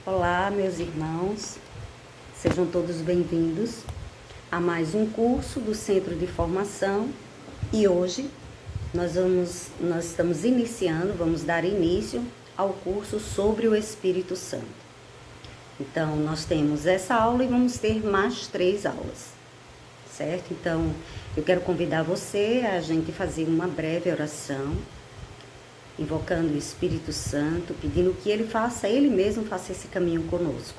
Olá, meus irmãos, sejam todos bem-vindos a mais um curso do Centro de Formação e hoje nós estamos vamos dar início ao curso sobre o Espírito Santo. Então, nós temos essa aula e vamos ter mais 3 aulas, certo? Então, eu quero convidar você a gente fazer uma breve oração, invocando o Espírito Santo, pedindo que Ele mesmo faça esse caminho conosco.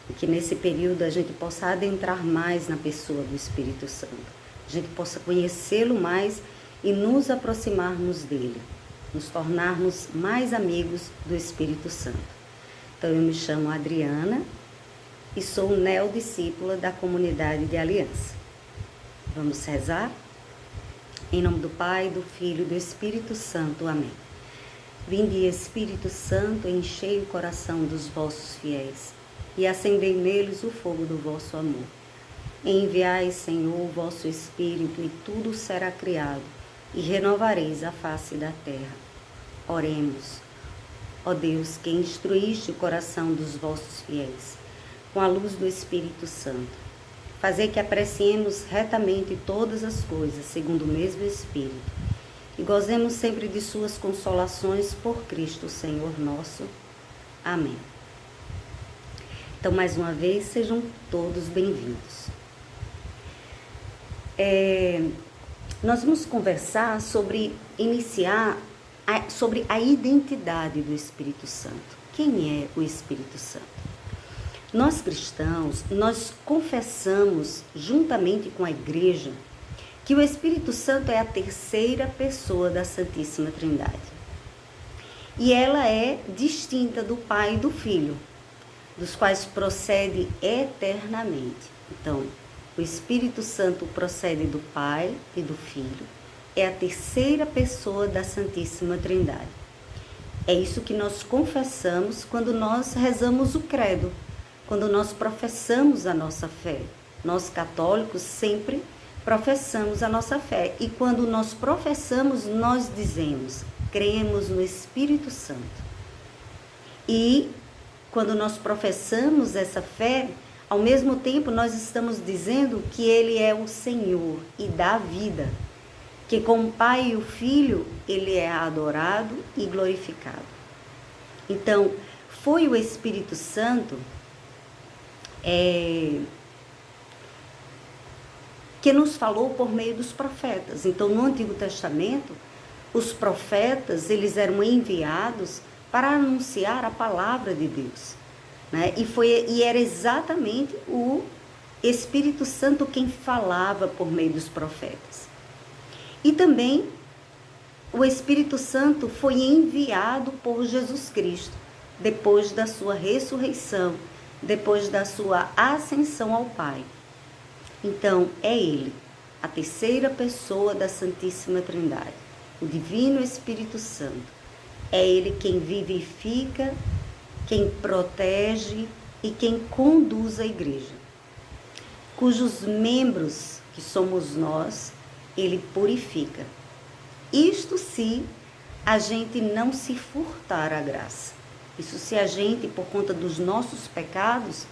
E que nesse período a gente possa adentrar mais na pessoa do Espírito Santo. A gente possa conhecê-lo mais e nos aproximarmos dele. Nos tornarmos mais amigos do Espírito Santo. Então eu me chamo Adriana e sou neodiscípula da comunidade de Aliança. Vamos rezar? Em nome do Pai, do Filho e do Espírito Santo. Amém. Vinde, Espírito Santo, enchei o coração dos vossos fiéis e acendei neles o fogo do vosso amor. Enviai, Senhor, o vosso Espírito e tudo será criado e renovareis a face da terra. Oremos. Ó Deus, que instruíste o coração dos vossos fiéis com a luz do Espírito Santo, fazei que apreciemos retamente todas as coisas segundo o mesmo Espírito e gozemos sempre de suas consolações por Cristo, Senhor nosso. Amém. Então, mais uma vez, sejam todos bem-vindos. Nós vamos conversar sobre a identidade do Espírito Santo. Quem é o Espírito Santo? Nós cristãos, nós confessamos juntamente com a igreja que o Espírito Santo é a terceira pessoa da Santíssima Trindade. E ela é distinta do Pai e do Filho, dos quais procede eternamente. Então, o Espírito Santo procede do Pai e do Filho, é a terceira pessoa da Santíssima Trindade. É isso que nós confessamos quando nós rezamos o credo, quando nós professamos a nossa fé. Nós católicos sempre professamos a nossa fé. E quando nós professamos, nós dizemos, cremos no Espírito Santo. E quando nós professamos essa fé, ao mesmo tempo nós estamos dizendo que Ele é o Senhor e dá vida. Que com o Pai e o Filho, Ele é adorado e glorificado. Então, foi o Espírito Santo que nos falou por meio dos profetas. Então, no Antigo Testamento, os profetas, eles eram enviados para anunciar a palavra de Deus, né? E era exatamente o Espírito Santo quem falava por meio dos profetas. E também o Espírito Santo foi enviado por Jesus Cristo, depois da sua ressurreição, depois da sua ascensão ao Pai. Então, é Ele, a terceira pessoa da Santíssima Trindade, o Divino Espírito Santo. É Ele quem vivifica, quem protege e quem conduz a igreja, cujos membros, que somos nós, Ele purifica. Isto se a gente não se furtar à graça. Isso se a gente, por conta dos nossos pecados,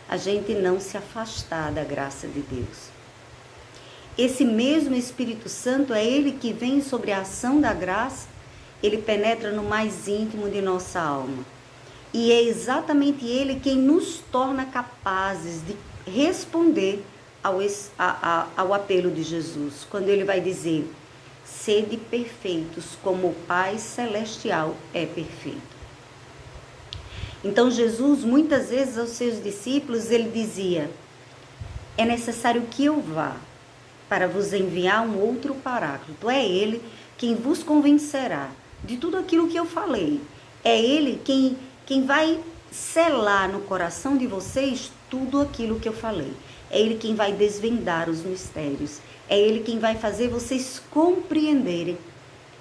a gente não se afastar da graça de Deus. Esse mesmo Espírito Santo é Ele que vem sobre a ação da graça, Ele penetra no mais íntimo de nossa alma. E é exatamente Ele quem nos torna capazes de responder ao apelo de Jesus, quando Ele vai dizer, sede perfeitos como o Pai Celestial é perfeito. Então, Jesus, muitas vezes aos seus discípulos, Ele dizia, é necessário que eu vá para vos enviar um outro Paráclito. É Ele quem vos convencerá de tudo aquilo que eu falei. É Ele quem vai selar no coração de vocês tudo aquilo que eu falei. É Ele quem vai desvendar os mistérios. É Ele quem vai fazer vocês compreenderem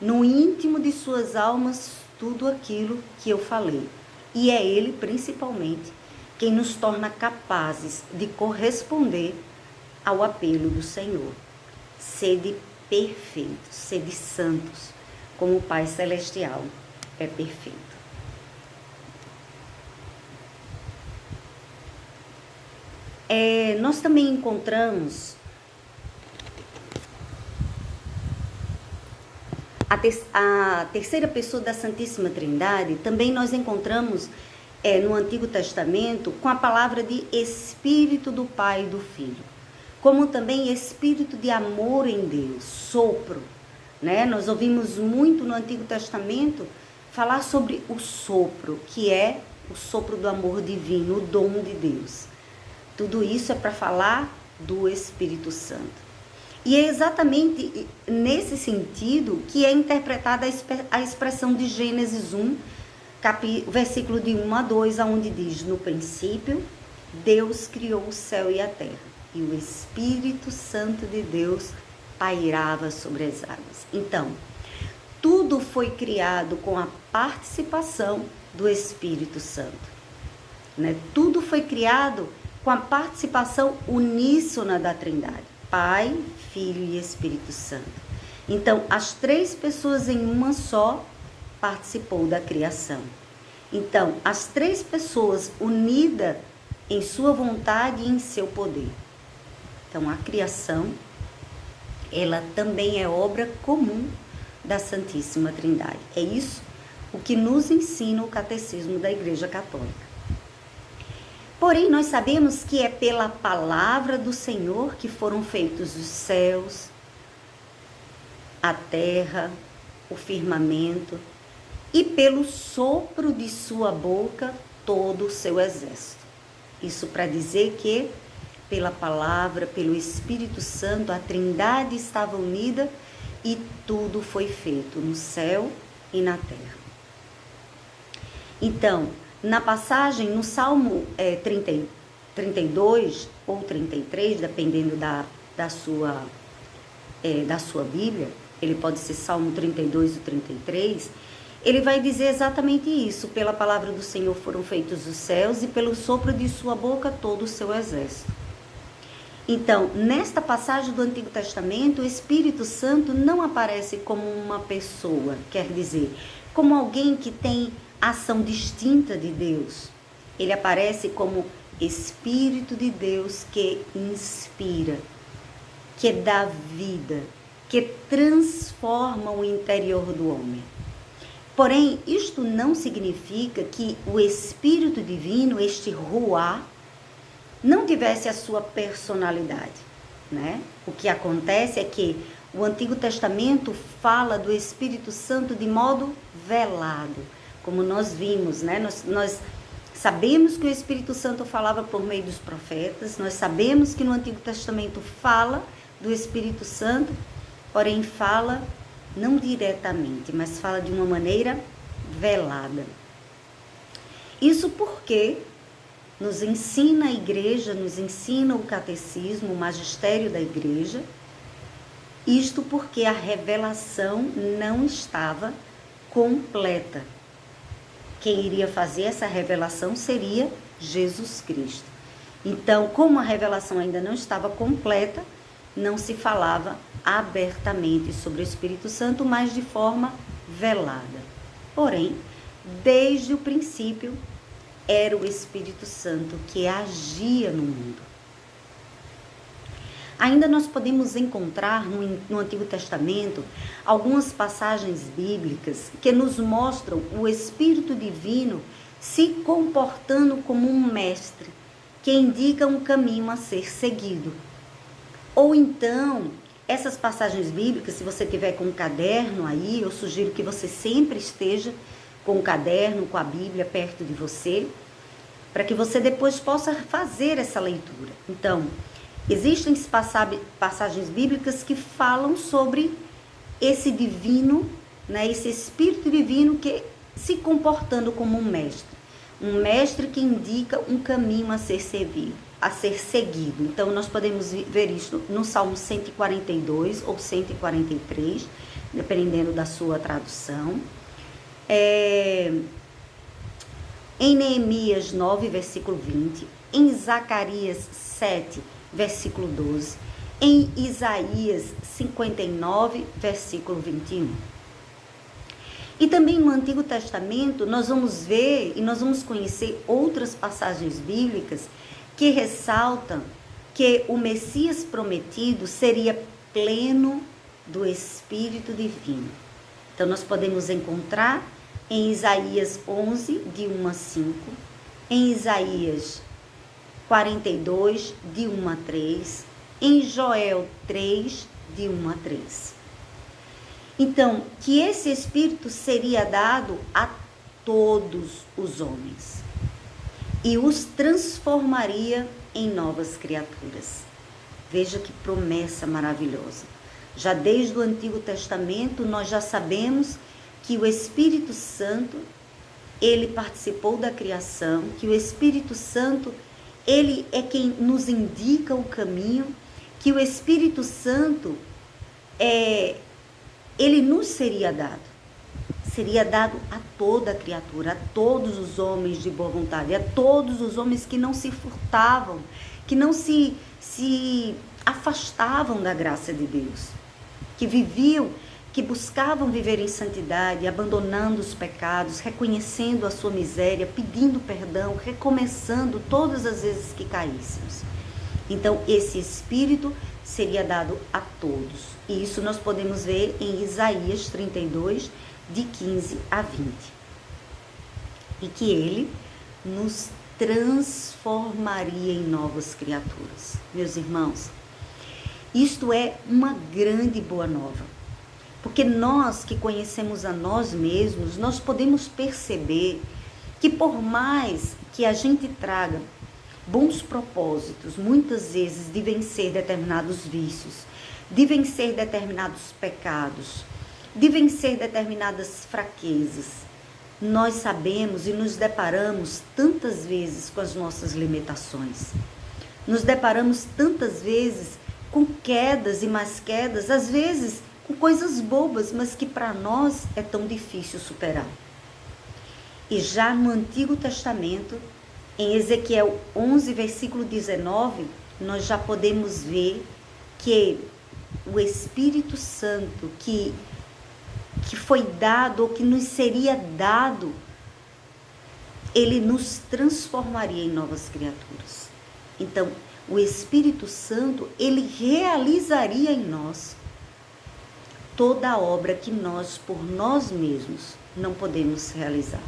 no íntimo de suas almas tudo aquilo que eu falei. E é Ele, principalmente, quem nos torna capazes de corresponder ao apelo do Senhor. Sede perfeitos, sede santos, como o Pai Celestial é perfeito. Nós também encontramos a terceira pessoa da Santíssima Trindade, também nós encontramos no Antigo Testamento com a palavra de Espírito do Pai e do Filho, como também Espírito de amor em Deus, sopro, né? Nós ouvimos muito no Antigo Testamento falar sobre o sopro, que é o sopro do amor divino, o dom de Deus. Tudo isso é para falar do Espírito Santo. E é exatamente nesse sentido que é interpretada a expressão de Gênesis 1, versículo de 1 a 2, onde diz: no princípio, Deus criou o céu e a terra, e o Espírito Santo de Deus pairava sobre as águas. Então, tudo foi criado com a participação do Espírito Santo, né? Tudo foi criado com a participação uníssona da Trindade, Pai, Filho e Espírito Santo. Então, as três pessoas em uma só participou da criação. Então, as três pessoas unidas em sua vontade e em seu poder. Então, a criação, ela também é obra comum da Santíssima Trindade. É isso o que nos ensina o Catecismo da Igreja Católica. Porém, nós sabemos que é pela palavra do Senhor que foram feitos os céus, a terra, o firmamento, e pelo sopro de sua boca todo o seu exército. Isso para dizer que, pela palavra, pelo Espírito Santo, a Trindade estava unida e tudo foi feito no céu e na terra. Então, na passagem, no Salmo 32 ou 33, dependendo da sua Bíblia, ele pode ser Salmo 32 ou 33, ele vai dizer exatamente isso: pela palavra do Senhor foram feitos os céus e pelo sopro de sua boca todo o seu exército. Então, nesta passagem do Antigo Testamento, o Espírito Santo não aparece como uma pessoa, quer dizer, como alguém que tem ação distinta de Deus. Ele aparece como Espírito de Deus que inspira, que dá vida, que transforma o interior do homem. Porém, isto não significa que o Espírito Divino, este Ruá, não tivesse a sua personalidade, né? O que acontece é que o Antigo Testamento fala do Espírito Santo de modo velado, como nós vimos, né? Nós sabemos que o Espírito Santo falava por meio dos profetas, nós sabemos que no Antigo Testamento fala do Espírito Santo, porém fala não diretamente, mas fala de uma maneira velada. Isso porque nos ensina a igreja, nos ensina o catecismo, o magistério da igreja, isto porque a revelação não estava completa. Quem iria fazer essa revelação seria Jesus Cristo. Então, como a revelação ainda não estava completa, não se falava abertamente sobre o Espírito Santo, mas de forma velada. Porém, desde o princípio, era o Espírito Santo que agia no mundo. Ainda nós podemos encontrar no Antigo Testamento algumas passagens bíblicas que nos mostram o Espírito Divino se comportando como um mestre que indica um caminho a ser seguido. Ou então, essas passagens bíblicas, se você tiver com um caderno aí, eu sugiro que você sempre esteja com o caderno, com a Bíblia perto de você, para que você depois possa fazer essa leitura. Então, existem passagens bíblicas que falam sobre esse divino, né, esse Espírito Divino que se comportando como um mestre que indica um caminho a ser seguido. Então, nós podemos ver isso no Salmo 142 ou 143, dependendo da sua tradução. Em Neemias 9, versículo 20, em Zacarias 7, versículo 12, em Isaías 59, versículo 21. E também no Antigo Testamento nós vamos ver e nós vamos conhecer outras passagens bíblicas que ressaltam que o Messias prometido seria pleno do Espírito Divino. Então, nós podemos encontrar em Isaías 11, de 1 a 5, em Isaías 42, de 1 a 3, em Joel 3, de 1 a 3. Então, que esse Espírito seria dado a todos os homens e os transformaria em novas criaturas. Veja que promessa maravilhosa. Já desde o Antigo Testamento, nós já sabemos que o Espírito Santo, ele participou da criação, que o Espírito Santo, ele é quem nos indica o caminho, que o Espírito Santo, ele nos seria dado a toda a criatura, a todos os homens de boa vontade, a todos os homens que não se furtavam, que não se afastavam da graça de Deus, que viviam, que buscavam viver em santidade, abandonando os pecados, reconhecendo a sua miséria, pedindo perdão, recomeçando todas as vezes que caíssemos. Então, esse Espírito seria dado a todos. E isso nós podemos ver em Isaías 32, de 15 a 20. E que ele nos transformaria em novas criaturas. Meus irmãos, isto é uma grande boa nova. Porque nós que conhecemos a nós mesmos, nós podemos perceber que por mais que a gente traga bons propósitos, muitas vezes de vencer determinados vícios, de vencer determinados pecados, de vencer determinadas fraquezas, nós sabemos e nos deparamos tantas vezes com as nossas limitações. Nos deparamos tantas vezes com quedas e mais quedas, às vezes com coisas bobas, mas que para nós é tão difícil superar. E já no Antigo Testamento, em Ezequiel 11, versículo 19, nós já podemos ver que o Espírito Santo que foi dado, ou que nos seria dado, ele nos transformaria em novas criaturas. Então, o Espírito Santo, ele realizaria em nós toda a obra que nós, por nós mesmos, não podemos realizar.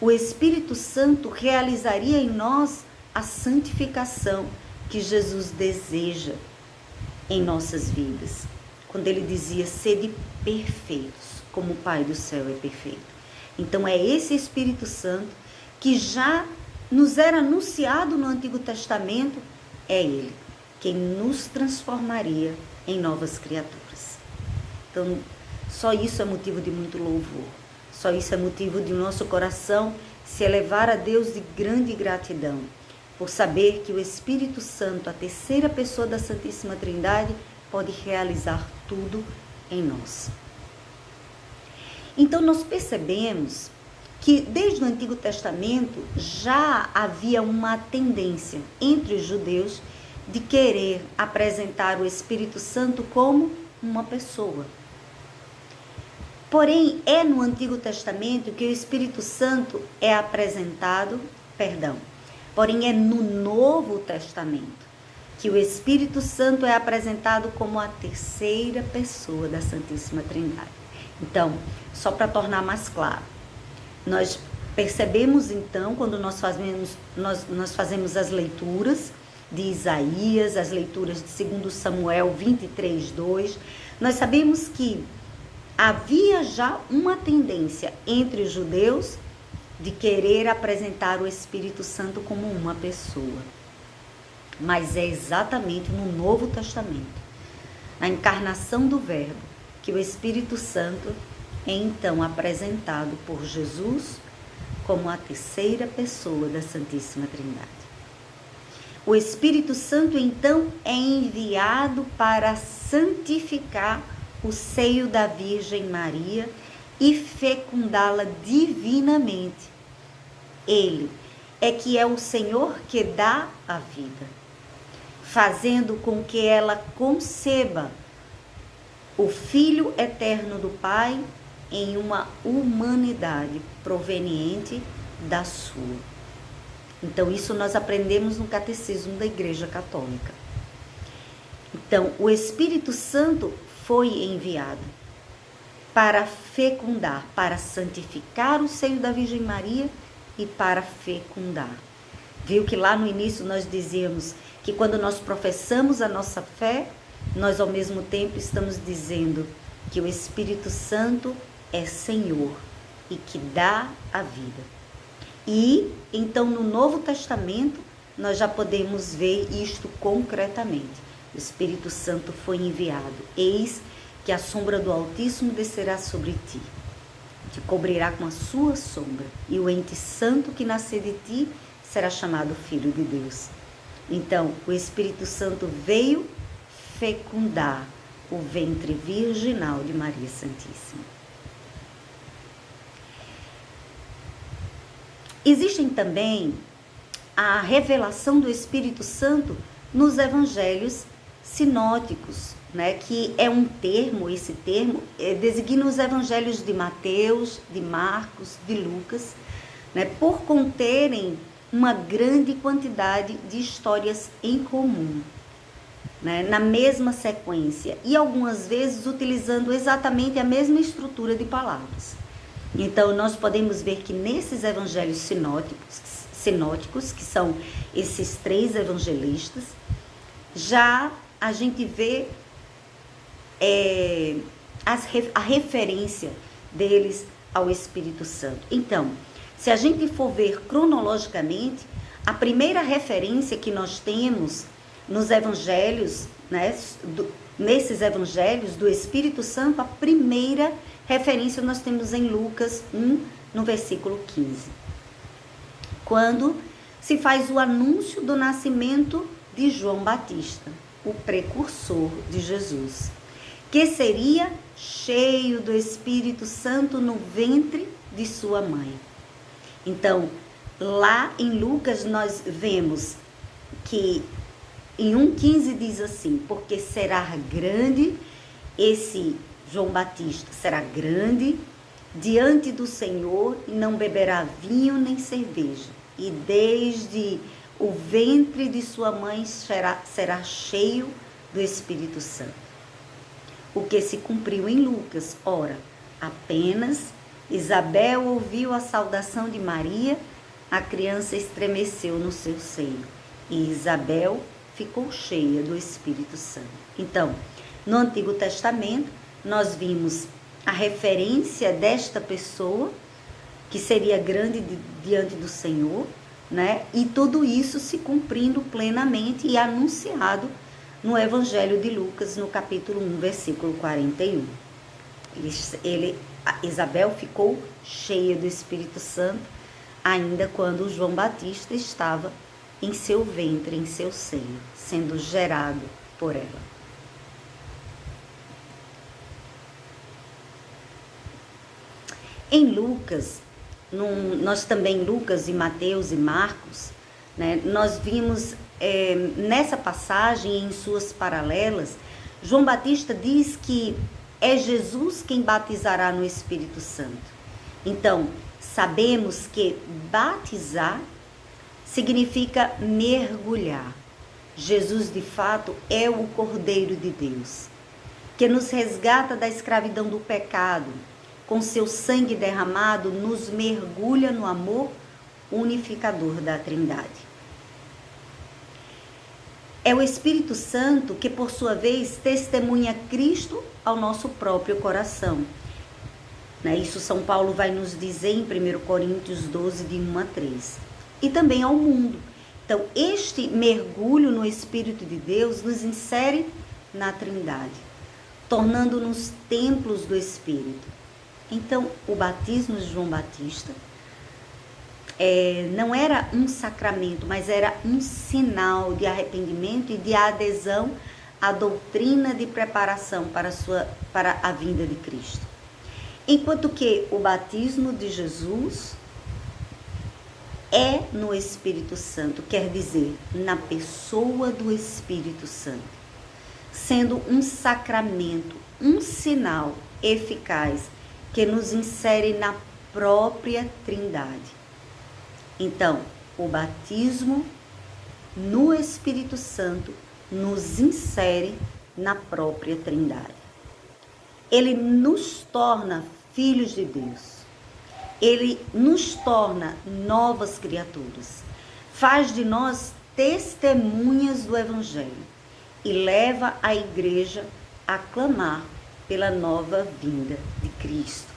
O Espírito Santo realizaria em nós a santificação que Jesus deseja em nossas vidas. Quando ele dizia, sede perfeitos, como o Pai do céu é perfeito. Então é esse Espírito Santo que já nos era anunciado no Antigo Testamento, é ele quem nos transformaria em novas criaturas. Então, só isso é motivo de muito louvor. Só isso é motivo de nosso coração se elevar a Deus de grande gratidão, por saber que o Espírito Santo, a terceira pessoa da Santíssima Trindade, pode realizar tudo em nós. Então, nós percebemos que desde o Antigo Testamento já havia uma tendência entre os judeus de querer apresentar o Espírito Santo como uma pessoa. Porém, é no Antigo Testamento que o Espírito Santo é apresentado, porém é no Novo Testamento que o Espírito Santo é apresentado como a terceira pessoa da Santíssima Trindade. Então, só para tornar mais claro, nós percebemos então, quando nós fazemos as leituras de Isaías, as leituras de 2 Samuel 23, 2, nós sabemos que havia já uma tendência entre os judeus de querer apresentar o Espírito Santo como uma pessoa. Mas é exatamente no Novo Testamento, na encarnação do Verbo, que o Espírito Santo é então apresentado por Jesus como a terceira pessoa da Santíssima Trindade. O Espírito Santo então é enviado para santificar o seio da Virgem Maria e fecundá-la divinamente. Ele é que é o Senhor que dá a vida, fazendo com que ela conceba o Filho eterno do Pai em uma humanidade proveniente da sua. Então, isso nós aprendemos no Catecismo da Igreja Católica. Então, o Espírito Santo foi enviado para fecundar, para santificar o seio da Virgem Maria e para fecundar. Viu que lá no início nós dizíamos que quando nós professamos a nossa fé, nós ao mesmo tempo estamos dizendo que o Espírito Santo é Senhor e que dá a vida. E então no Novo Testamento nós já podemos ver isto concretamente. O Espírito Santo foi enviado. Eis que a sombra do Altíssimo descerá sobre ti, te cobrirá com a sua sombra, e o ente santo que nascer de ti será chamado Filho de Deus. Então, o Espírito Santo veio fecundar o ventre virginal de Maria Santíssima. Existem também a revelação do Espírito Santo nos evangelhos sinóticos, né, que é um termo, esse termo designa os evangelhos de Mateus, de Marcos, de Lucas, né, por conterem uma grande quantidade de histórias em comum, né, na mesma sequência, e algumas vezes utilizando exatamente a mesma estrutura de palavras. Então, nós podemos ver que nesses evangelhos sinóticos, que são esses 3 evangelistas, já a gente vê a referência deles ao Espírito Santo. Então, se a gente for ver cronologicamente, a primeira referência que nós temos nos evangelhos, né, nesses evangelhos do Espírito Santo, a primeira referência nós temos em Lucas 1, no versículo 15. Quando se faz o anúncio do nascimento de João Batista, o precursor de Jesus, que seria cheio do Espírito Santo no ventre de sua mãe. Então, lá em Lucas nós vemos que em 1,15 diz assim: porque será grande, esse João Batista será grande diante do Senhor e não beberá vinho nem cerveja, e desde o ventre de sua mãe será cheio do Espírito Santo. O que se cumpriu em Lucas. Ora, apenas Isabel ouviu a saudação de Maria, a criança estremeceu no seu seio, e Isabel ficou cheia do Espírito Santo. Então, no Antigo Testamento, nós vimos a referência desta pessoa, que seria grande diante do Senhor, né? E tudo isso se cumprindo plenamente e anunciado no Evangelho de Lucas, no capítulo 1, versículo 41. Isabel ficou cheia do Espírito Santo, ainda quando João Batista estava em seu ventre, em seu seio, sendo gerado por ela. Em Lucas, nós também, Lucas e Mateus e Marcos, né, nós vimos nessa passagem, em suas paralelas, João Batista diz que é Jesus quem batizará no Espírito Santo. Então, sabemos que batizar significa mergulhar. Jesus, de fato, é o Cordeiro de Deus, que nos resgata da escravidão do pecado. Com seu sangue derramado, nos mergulha no amor unificador da Trindade. É o Espírito Santo que, por sua vez, testemunha Cristo ao nosso próprio coração. Isso São Paulo vai nos dizer em 1 Coríntios 12, de 1 a 3. E também ao mundo. Então, este mergulho no Espírito de Deus nos insere na Trindade, tornando-nos templos do Espírito. Então, o batismo de João Batista não era um sacramento, mas era um sinal de arrependimento e de adesão à doutrina de preparação para a vinda de Cristo. Enquanto que o batismo de Jesus é no Espírito Santo, quer dizer, na pessoa do Espírito Santo, sendo um sacramento, um sinal eficaz que nos insere na própria Trindade. Então, o batismo no Espírito Santo nos insere na própria Trindade. Ele nos torna filhos de Deus. Ele nos torna novas criaturas. Faz de nós testemunhas do Evangelho e leva a igreja a clamar pela nova vinda de Cristo.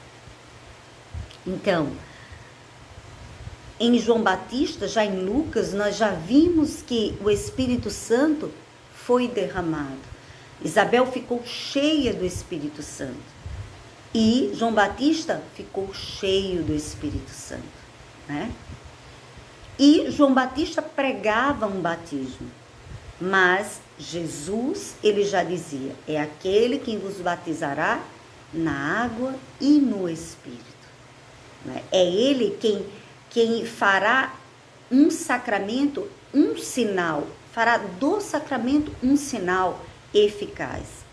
Então, em João Batista, já em Lucas, nós já vimos que o Espírito Santo foi derramado. Isabel ficou cheia do Espírito Santo. E João Batista ficou cheio do Espírito Santo, né? E João Batista pregava um batismo. Mas Jesus, ele já dizia, é aquele quem vos batizará na água e no Espírito. Né? É ele quem fará um sacramento, um sinal, fará do sacramento um sinal eficaz.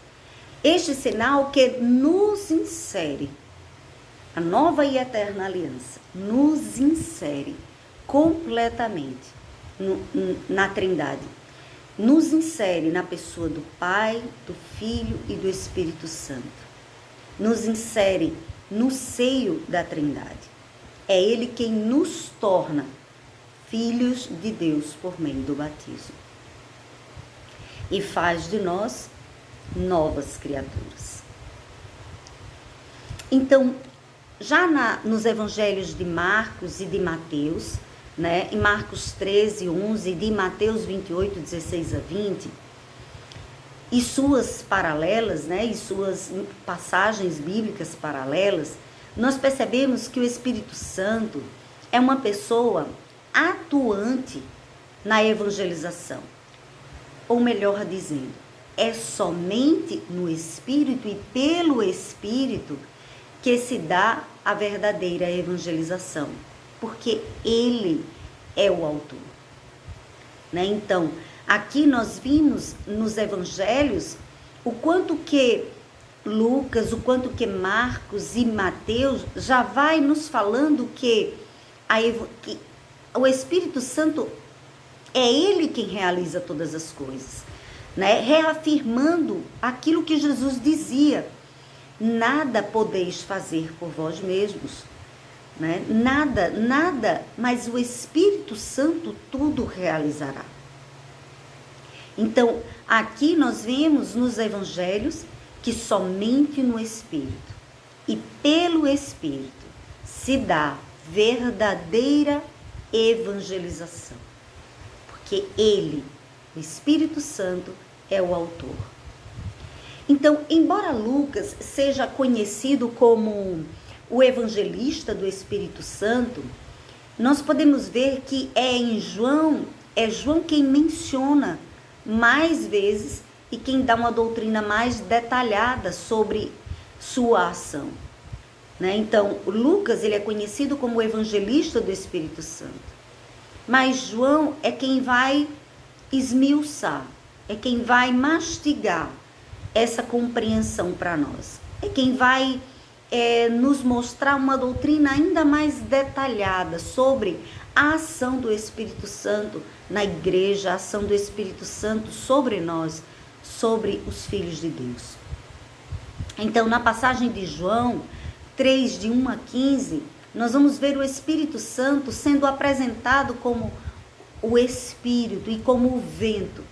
Este sinal que nos insere, a nova e eterna aliança, nos insere completamente na Trindade. Nos insere na pessoa do Pai, do Filho e do Espírito Santo. Nos insere no seio da Trindade. É Ele quem nos torna filhos de Deus por meio do batismo. E faz de nós novas criaturas. Então, já nos evangelhos de Marcos e de Mateus, né, em Marcos 13, 11 e de Mateus 28, 16 a 20, e suas paralelas, né, e suas passagens bíblicas paralelas, nós percebemos que o Espírito Santo é uma pessoa atuante na evangelização. Ou melhor dizendo, é somente no Espírito e pelo Espírito que se dá a verdadeira evangelização, porque Ele é o autor. Né? Então, aqui nós vimos nos evangelhos o quanto que Lucas, o quanto que Marcos e Mateus já vai nos falando que o Espírito Santo é Ele quem realiza todas as coisas. Né, reafirmando aquilo que Jesus dizia: nada podeis fazer por vós mesmos, né? Nada, mas o Espírito Santo tudo realizará. Então, aqui nós vemos nos evangelhos que somente no Espírito e pelo Espírito se dá verdadeira evangelização, porque Ele, o Espírito Santo, é o autor. Então, embora Lucas seja conhecido como o evangelista do Espírito Santo, nós podemos ver que é João quem menciona mais vezes e quem dá uma doutrina mais detalhada sobre sua ação. Né? Então, Lucas ele é conhecido como o evangelista do Espírito Santo, mas João é quem vai esmiuçar, é quem vai mastigar essa compreensão para nós. É quem vai nos mostrar uma doutrina ainda mais detalhada sobre a ação do Espírito Santo na igreja, a ação do Espírito Santo sobre nós, sobre os filhos de Deus. Então, na passagem de João 3, de 1 a 15, nós vamos ver o Espírito Santo sendo apresentado como o Espírito e como o vento,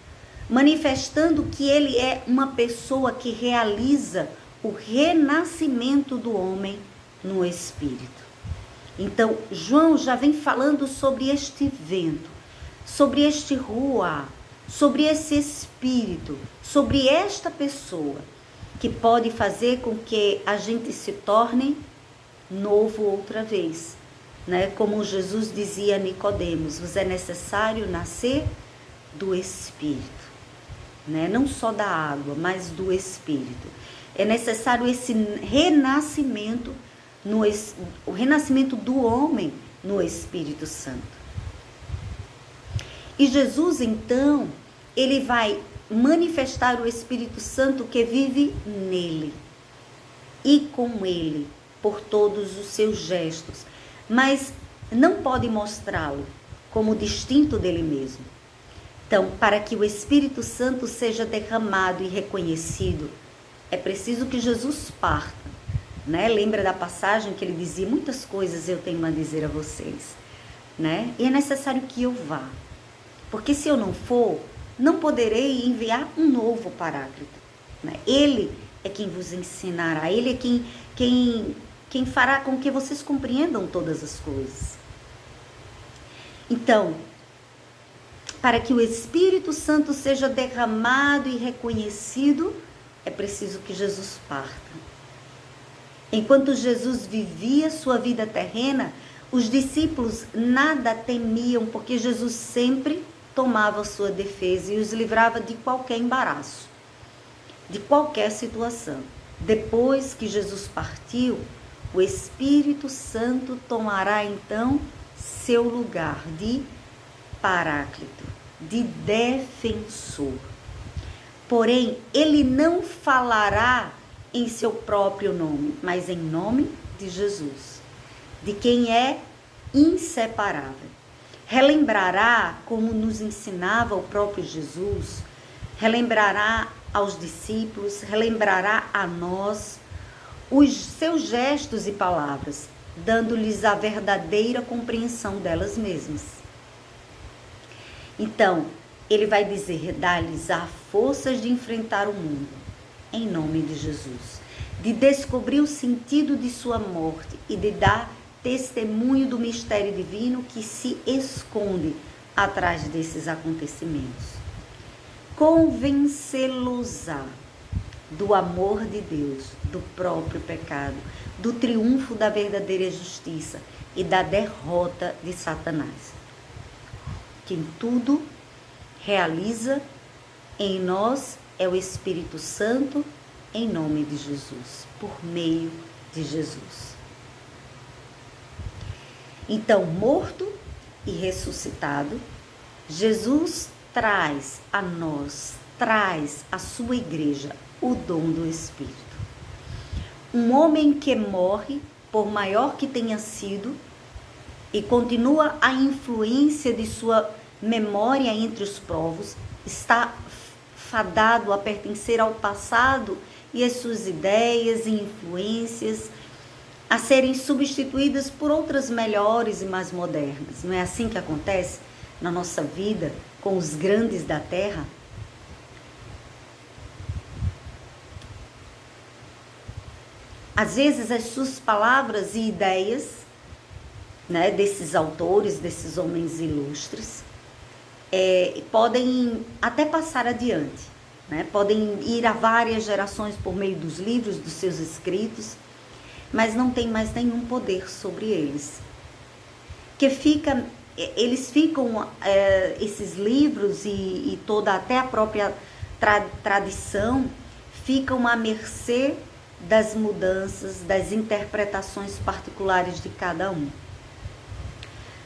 manifestando que ele é uma pessoa que realiza o renascimento do homem no Espírito. Então, João já vem falando sobre este vento, sobre este ruá, sobre esse Espírito, sobre esta pessoa que pode fazer com que a gente se torne novo outra vez. Né? Como Jesus dizia a Nicodemos, vos é necessário nascer do Espírito. Né? Não só da água, mas do Espírito. É necessário esse renascimento, o renascimento do homem no Espírito Santo. E Jesus, então, ele vai manifestar o Espírito Santo que vive nele e com ele, por todos os seus gestos, mas não pode mostrá-lo, como distinto dele mesmo. Então, para que o Espírito Santo seja derramado e reconhecido, é preciso que Jesus parta, né? Lembra da passagem que ele dizia: muitas coisas eu tenho a dizer a vocês, né? E é necessário que eu vá, porque se eu não for, não poderei enviar um novo Paráclito, né? Ele é quem vos ensinará, ele é quem fará com que vocês compreendam todas as coisas. Então, para que o Espírito Santo seja derramado e reconhecido, é preciso que Jesus parta. Enquanto Jesus vivia sua vida terrena, os discípulos nada temiam, porque Jesus sempre tomava sua defesa e os livrava de qualquer embaraço, de qualquer situação. Depois que Jesus partiu, o Espírito Santo tomará então seu lugar de Paráclito, de defensor. Porém, ele não falará em seu próprio nome, mas em nome de Jesus, de quem é inseparável. Relembrará como nos ensinava o próprio Jesus, relembrará aos discípulos, relembrará a nós os seus gestos e palavras, dando-lhes a verdadeira compreensão delas mesmas. Então, ele vai dizer: dá-lhes a forças de enfrentar o mundo, em nome de Jesus, de descobrir o sentido de sua morte e de dar testemunho do mistério divino que se esconde atrás desses acontecimentos. Convencê-los-á do amor de Deus, do próprio pecado, do triunfo da verdadeira justiça e da derrota de Satanás. Quem tudo realiza em nós é o Espírito Santo, em nome de Jesus, por meio de Jesus. Então, morto e ressuscitado, Jesus traz a nós, traz à sua igreja o dom do Espírito. Um homem que morre, por maior que tenha sido, e continua a influência de sua memória entre os povos, está fadado a pertencer ao passado e as suas ideias e influências a serem substituídas por outras melhores e mais modernas. Não é assim que acontece na nossa vida com os grandes da terra? Às vezes as suas palavras e ideias, né, desses autores, desses homens ilustres, podem até passar adiante, né? Podem ir a várias gerações por meio dos livros, dos seus escritos, mas não tem mais nenhum poder sobre eles. Esses livros e toda até a própria tradição ficam à mercê das mudanças, das interpretações particulares de cada um,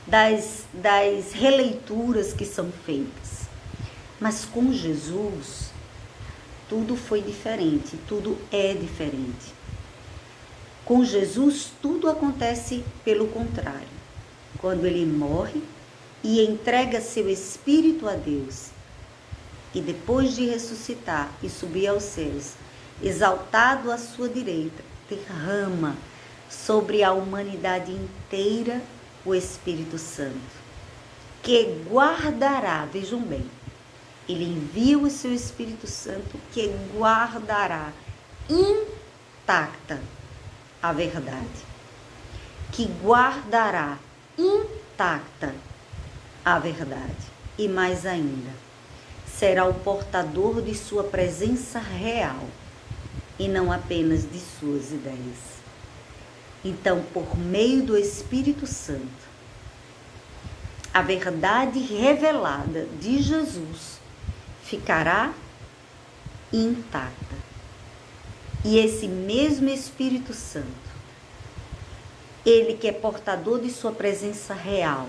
das releituras que são feitas. Mas com Jesus, tudo foi diferente, tudo é diferente. Com Jesus, tudo acontece pelo contrário. Quando ele morre e entrega seu espírito a Deus, e depois de ressuscitar e subir aos céus, exaltado à sua direita, derrama sobre a humanidade inteira o Espírito Santo, que guardará, vejam bem, ele envia o seu Espírito Santo que guardará intacta a verdade, que guardará intacta a verdade, e mais ainda, será o portador de sua presença real e não apenas de suas ideias. Então, por meio do Espírito Santo, a verdade revelada de Jesus ficará intacta. E esse mesmo Espírito Santo, ele que é portador de sua presença real,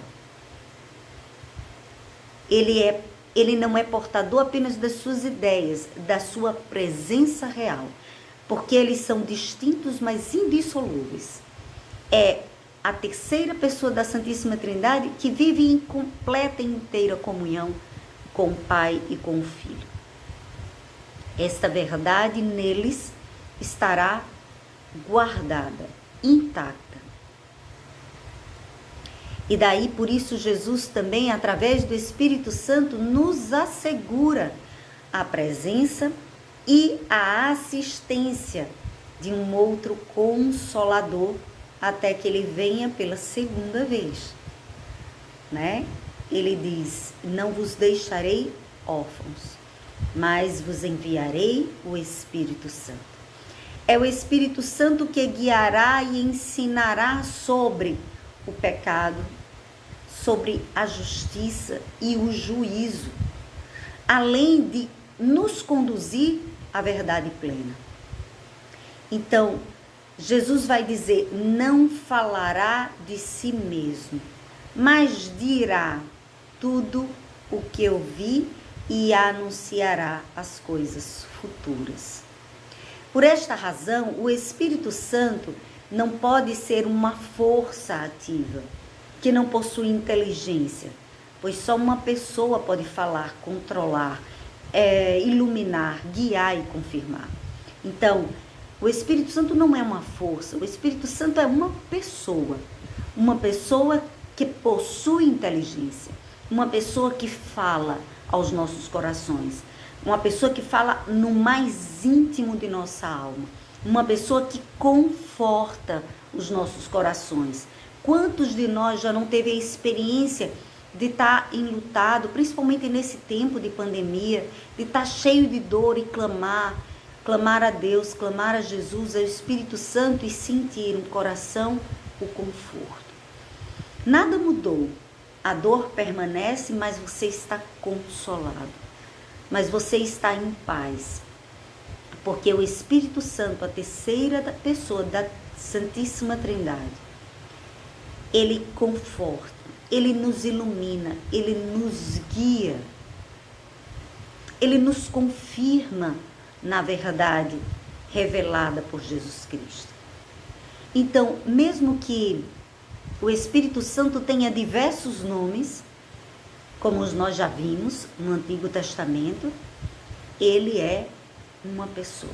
ele não é portador apenas das suas ideias, da sua presença real, porque eles são distintos, mas indissolúveis. É a terceira pessoa da Santíssima Trindade que vive em completa e inteira comunhão com o Pai e com o Filho. Esta verdade neles estará guardada, intacta. E daí, por isso, Jesus também, através do Espírito Santo, nos assegura a presença e a assistência de um outro Consolador, até que ele venha pela segunda vez, né? Ele diz: não vos deixarei órfãos, mas vos enviarei o Espírito Santo. É o Espírito Santo que guiará e ensinará sobre o pecado, sobre a justiça e o juízo, além de nos conduzir à verdade plena. Então, Jesus vai dizer: não falará de si mesmo, mas dirá tudo o que eu vi e anunciará as coisas futuras. Por esta razão, o Espírito Santo não pode ser uma força ativa, que não possui inteligência, pois só uma pessoa pode falar, controlar, iluminar, guiar e confirmar. Então, o Espírito Santo não é uma força, o Espírito Santo é uma pessoa que possui inteligência, uma pessoa que fala aos nossos corações, uma pessoa que fala no mais íntimo de nossa alma, uma pessoa que conforta os nossos corações. Quantos de nós já não teve a experiência de estar enlutado, principalmente nesse tempo de pandemia, de estar cheio de dor e clamar a Deus, clamar a Jesus, ao Espírito Santo e sentir no coração o conforto. Nada mudou, a dor permanece, mas você está consolado, mas você está em paz, porque o Espírito Santo, a terceira pessoa da Santíssima Trindade, ele conforta, ele nos ilumina, ele nos guia, ele nos confirma na verdade revelada por Jesus Cristo. Então, mesmo que o Espírito Santo tenha diversos nomes, como nós já vimos no Antigo Testamento, ele é uma pessoa,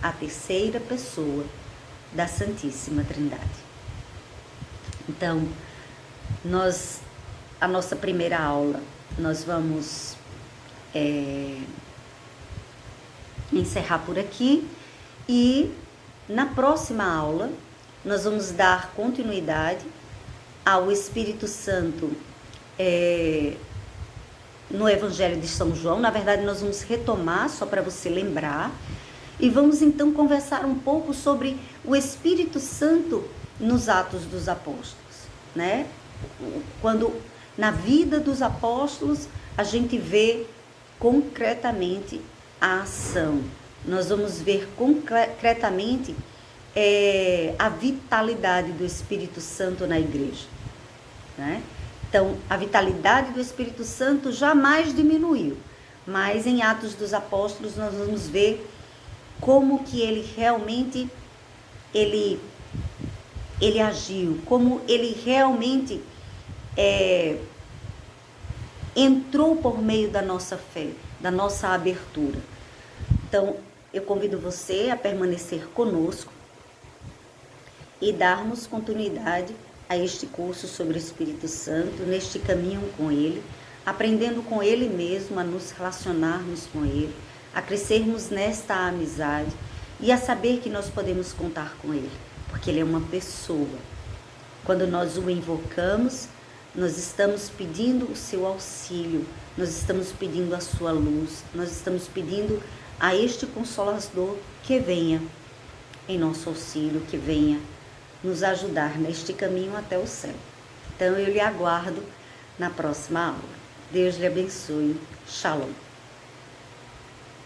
a terceira pessoa da Santíssima Trindade. Então, a nossa primeira aula, nós vamos encerrar por aqui, e na próxima aula nós vamos dar continuidade ao Espírito Santo no Evangelho de São João. Na verdade, nós vamos retomar, só para você lembrar, e vamos então conversar um pouco sobre o Espírito Santo nos Atos dos Apóstolos, né? Quando na vida dos apóstolos a gente vê concretamente a ação, nós vamos ver concretamente a vitalidade do Espírito Santo na igreja, né? Então, a vitalidade do Espírito Santo jamais diminuiu, mas em Atos dos Apóstolos nós vamos ver como que ele realmente ele agiu, como ele realmente entrou por meio da nossa fé, da nossa abertura. Então, eu convido você a permanecer conosco e darmos continuidade a este curso sobre o Espírito Santo, neste caminho com ele, aprendendo com ele mesmo a nos relacionarmos com ele, a crescermos nesta amizade e a saber que nós podemos contar com ele, porque ele é uma pessoa. Quando nós o invocamos, nós estamos pedindo o seu auxílio, nós estamos pedindo a sua luz, nós estamos pedindo a este Consolador que venha em nosso auxílio, que venha nos ajudar neste caminho até o céu. Então eu lhe aguardo na próxima aula. Deus lhe abençoe. Shalom.